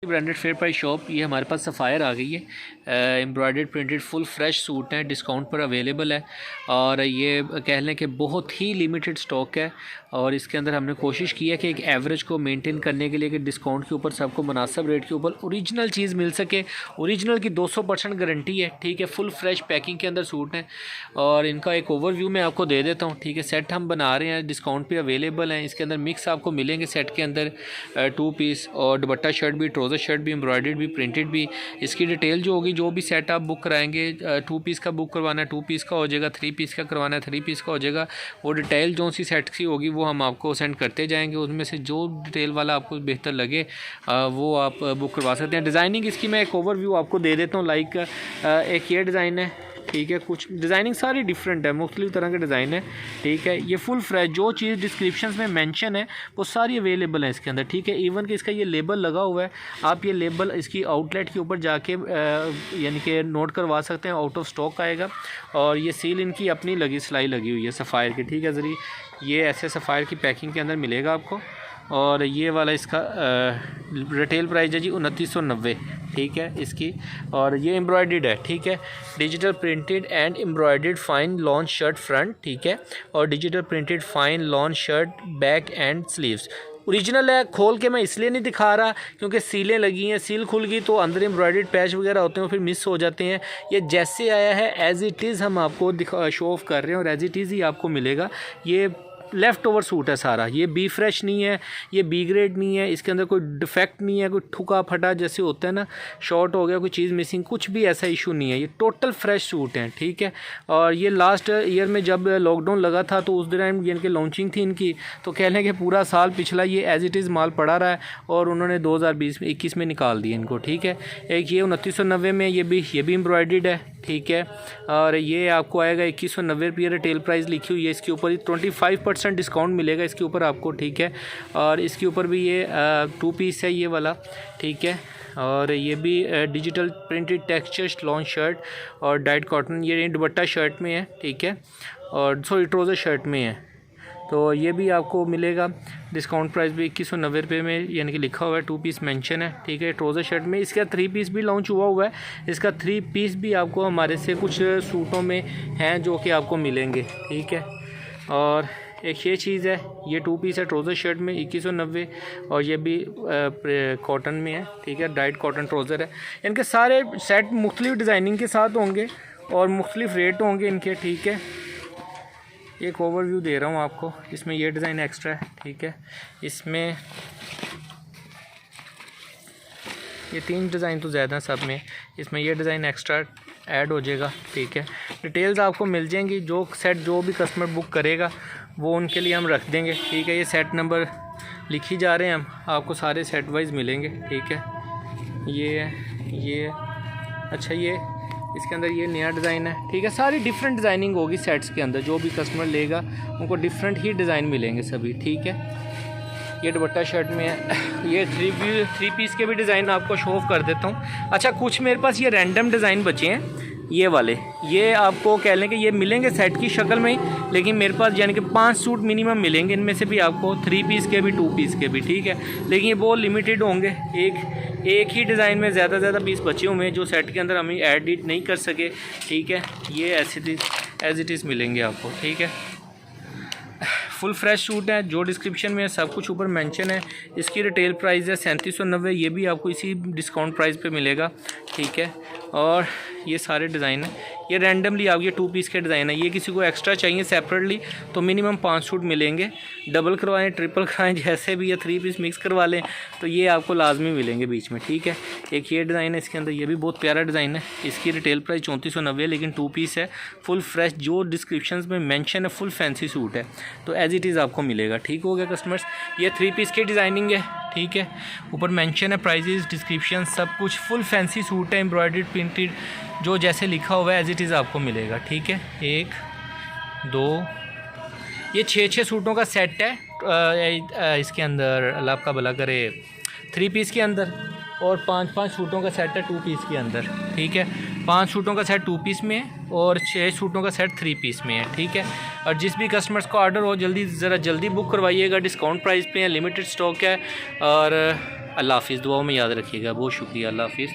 Branded fair price shop, ये हमारे पास sapphire आ गई है। Embroidered printed full fresh suit हैं, डिस्काउंट पर अवेलेबल है और ये कह लें कि बहुत ही लिमिटेड स्टॉक है। और इसके अंदर हमने कोशिश की है कि एक एवरेज को मेंटेन करने के लिए कि डिस्काउंट के ऊपर सबको मुनासिब रेट के ऊपर ओरिजिनल चीज़ मिल सके। ओरिजिनल की 200% गारंटी है, ठीक है। फुल फ्रेश पैकिंग के अंदर सूट हैं और इनका एक ओवरव्यू मैं आपको दे देता हूँ, ठीक है। सेट हम बना रहे हैं, डिस्काउंट पे अवेलेबल हैं। इसके अंदर मिक्स आपको मिलेंगे सेट के अंदर 2 पीस और दुपट्टा शर्ट भी, ट्राउज़र शर्ट भी, एम्ब्रॉयडर्ड भी, प्रिंटेड भी। इसकी डिटेल जो होगी, जो भी सेट आप बुक कराएंगे, 2 पीस का बुक करवाना है 2 पीस का हो जाएगा, 3 पीस का करवाना है 3 पीस का हो जाएगा। वो डिटेल जो सी सेट की होगी वो हम आपको सेंड करते जाएंगे। उसमें से जो डिटेल वाला आपको बेहतर लगे वो आप बुक करवा सकते हैं। डिज़ाइनिंग इसकी मैं एक ओवरव्यू आपको दे देता हूँ। लाइक एक ये डिज़ाइन है, ठीक है। कुछ डिज़ाइनिंग सारी डिफरेंट है, मुख्तलिफ तरह के डिज़ाइन है, ठीक है। ये फुल फ्रेश जो चीज़ डिस्क्रिप्शन में मेंशन है वो सारी अवेलेबल है इसके अंदर, ठीक है। इवन कि इसका ये लेबल लगा हुआ है, आप ये लेबल इसकी आउटलेट के ऊपर जाके यानी कि नोट करवा सकते हैं, आउट ऑफ स्टॉक आएगा। और ये सील इनकी अपनी लगी, सिलाई लगी हुई है सफ़ायर की, ठीक है। ज़रिए ये ऐसे सफ़ायर की पैकिंग के अंदर मिलेगा आपको। और ये वाला इसका रिटेल प्राइस है जी 2990, ठीक है इसकी। और ये एम्ब्रॉयडर्ड है, ठीक है। Digital printed and embroidered fine lawn shirt front, ठीक है। और digital printed fine lawn shirt back and sleeves. Original है, खोल के मैं इसलिए नहीं दिखा रहा क्योंकि सीलें लगी हैं, सील खुल गई तो अंदर एम्ब्रॉयडर्ड पैच वगैरह होते हैं फिर मिस हो जाते हैं। ये जैसे आया है एज़ इट इज़ हम आपको शो ऑफ कर रहे हैं और एज़ इट इज़ ही आपको मिलेगा। ये लेफ़्ट ओवर सूट है सारा, ये बी फ्रेश नहीं है, ये बी ग्रेड नहीं है, इसके अंदर कोई डिफेक्ट नहीं है, कोई ठुका फटा जैसे होता है ना, शॉर्ट हो गया, कोई चीज़ मिसिंग, कुछ भी ऐसा इशू नहीं है। ये टोटल फ्रेश सूट हैं, ठीक है। और ये लास्ट ईयर में जब लॉकडाउन लगा था तो उस दौरान इनकी लॉन्चिंग थी इनकी, तो कह लें कि पूरा साल पिछला ये एज़ इट इज़ माल पड़ा रहा है और उन्होंने 2021 में निकाल दिया इनको, ठीक है। एक ये 2990 में ये भी एम्ब्रॉयडर्ड है, ठीक है। और ये आपको आएगा 2190 रुपये रिटेल प्राइस लिखी हुई है। इसके ऊपर 25% डिस्काउंट मिलेगा इसके ऊपर आपको, ठीक है। और इसके ऊपर भी ये 2 पीस है ये वाला, ठीक है। और ये भी digital printed texture lawn shirt और डाइट कॉटन, ये दुपट्टा शर्ट में है, ठीक है। और सॉरी ट्राउज़र शर्ट में है, तो ये भी आपको मिलेगा। डिस्काउंट प्राइस भी 2190 रुपये में यानी कि लिखा हुआ है, 2 पीस मेंशन है, ठीक है। ट्राउज़र शर्ट में इसका 3 पीस भी लॉन्च हुआ है। इसका 3 पीस भी आपको हमारे से कुछ सूटों में हैं जो कि आपको मिलेंगे, ठीक है। और एक ये चीज़ है, ये 2 पीस है ट्राउज़र शर्ट में 2190 और ये भी कॉटन में है, ठीक है। डाइट कॉटन ट्राउज़र है। इनके सारे सेट मुख्तलिफ डिज़ाइनिंग के साथ होंगे और मुख्तलिफ रेट होंगे इनके, ठीक है। एक ओवरव्यू दे रहा हूँ आपको। इसमें ये डिज़ाइन एक्स्ट्रा है, ठीक है। इसमें ये 3 डिज़ाइन तो ज़्यादा सब में, इसमें ये डिज़ाइन एक्स्ट्रा ऐड हो जाएगा, ठीक है। डिटेल्स आपको मिल जाएंगी, जो सेट जो भी कस्टमर बुक करेगा वो उनके लिए हम रख देंगे, ठीक है। ये सेट नंबर लिखी जा रहे हैं हम, आपको सारे सेट वाइज मिलेंगे, ठीक है। ये अच्छा, ये इसके अंदर ये नया डिज़ाइन है, ठीक है। सारी डिफरेंट डिज़ाइनिंग होगी सेट्स के अंदर, जो भी कस्टमर लेगा उनको डिफरेंट ही डिज़ाइन मिलेंगे सभी, ठीक है। ये दुपट्टा शर्ट में है। ये 3 पीस के भी डिज़ाइन आपको शो ऑफ कर देता हूँ। अच्छा, कुछ मेरे पास ये रैंडम डिज़ाइन बचे हैं ये वाले, ये आपको कह लें कि ये मिलेंगे सेट की शक्ल में ही, लेकिन मेरे पास यानी कि 5 सूट मिनिमम मिलेंगे। इनमें से भी आपको 3 पीस के भी 2 पीस के भी, ठीक है। लेकिन ये बहुत लिमिटेड होंगे, एक ही डिज़ाइन में ज़्यादा पीस बचे हुए हैं जो सेट के अंदर हम एडिट नहीं कर सके, ठीक है। ये एज इट इज़ मिलेंगे आपको, ठीक है। फुल फ्रेश सूट है, जो डिस्क्रिप्शन में सब कुछ ऊपर मेंशन है। इसकी रिटेल प्राइस है 3790, ये भी आपको इसी डिस्काउंट प्राइस पे मिलेगा, ठीक है। और ये सारे डिज़ाइन हैं, ये रैंडमली आप ये 2 पीस के डिज़ाइन है। ये किसी को एक्स्ट्रा चाहिए सेपरेटली तो मिनिमम 5 सूट मिलेंगे। डबल करवाएं, ट्रिपल करवाएं, जैसे भी, या 3 पीस मिक्स करवा लें तो ये आपको लाजमी मिलेंगे बीच में, ठीक है। एक ये डिज़ाइन है इसके अंदर, ये भी बहुत प्यारा डिज़ाइन है। इसकी रिटेल प्राइस 3490 है, लेकिन 2 पीस है, फुल फ्रेश, जो डिस्क्रिप्शन में मेंशन है फुल फैंसी सूट है, तो एज इट इज़ आपको मिलेगा, ठीक हो गया कस्टमर्स। ये 3 पीस की डिज़ाइनिंग है, ठीक है। ऊपर मेंशन है प्राइजेस, डिस्क्रिप्शन, सब कुछ फुल फैंसी सूट है, एम्ब्रॉयडर्ड प्रिंटेड, जो जैसे लिखा हुआ है एज इट इज़ आपको मिलेगा, ठीक है। 1 2 ये 6 सूटों का सेट है इसके अंदर, अल्लाह आपका भला करे, 3 पीस के अंदर, और 5 सूटों का सेट है 2 पीस के अंदर, ठीक है। 5 सूटों का सेट 2 पीस में है और 6 सूटों का सेट 3 पीस में है, ठीक है। और जिस भी कस्टमर्स को ऑर्डर हो ज़रा जल्दी बुक करवाइएगा, डिस्काउंट प्राइस पे है, लिमिटेड स्टॉक है और अल्लाह हाफिज़, दुआओं में याद रखिएगा। बहुत शुक्रिया, अल्लाह हाफिज़।